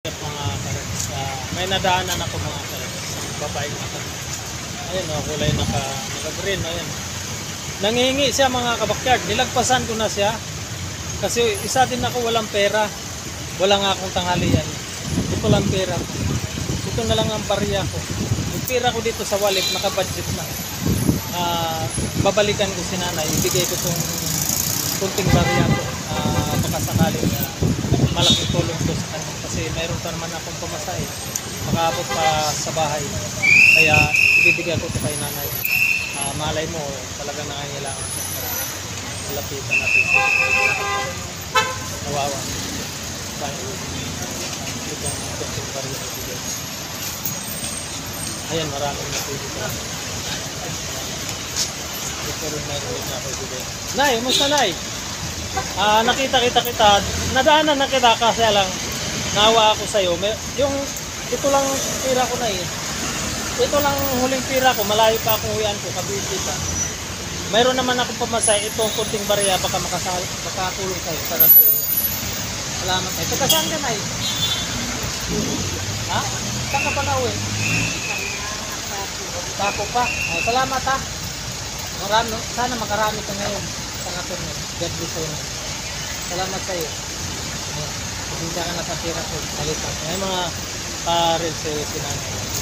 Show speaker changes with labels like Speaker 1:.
Speaker 1: Mga karats, may nadaanan ako mga karats, ang babaeng ayun o, kulay naka-green, ayun. Nangihingi siya mga kabakyard, nilagpasan ko na siya. Kasi isa din ako walang pera, wala nga akong tanghalian. Ito lang pera, ito na lang ang barya ko. Yung pera ko dito sa wallet, naka-budget na. Babalikan ko si nanay, ibigay ko itong kunting barya ko. Baka sakaling malaking tulong to sa kanya kasi mayroon pa naman akong pamasahe makaabot pa sa bahay, kaya ibibigay ko ito kay nanay. Malay mo talagang nangangailangan siya, lapitan natin siya, nawawa itong kunting barya ko dito. Ayan, maraming napili ito rin mayroon na ako dito. Nay, musta nay? Nakita kita, nadaanan na kita kasi lang nawa ako sa'yo. Yung ito lang pira ko na ito lang huling pira ko, malayo pa akong uwian ko, kabisi pa. Mayroon naman akong pamasahe, itong kunting barya baka makatulong sa'yo para sa'yo. Salamat tayo. Taga saan ka na Ha? Saan ka pa na uwi? Tapo pa. Salamat ha. Marami, sana makarami ka ngayon. God bless sa'yo. Salamat sa'yo. Pasensya ka na sa pira ko. Salita. May mga pa-red sa'yo sinanay.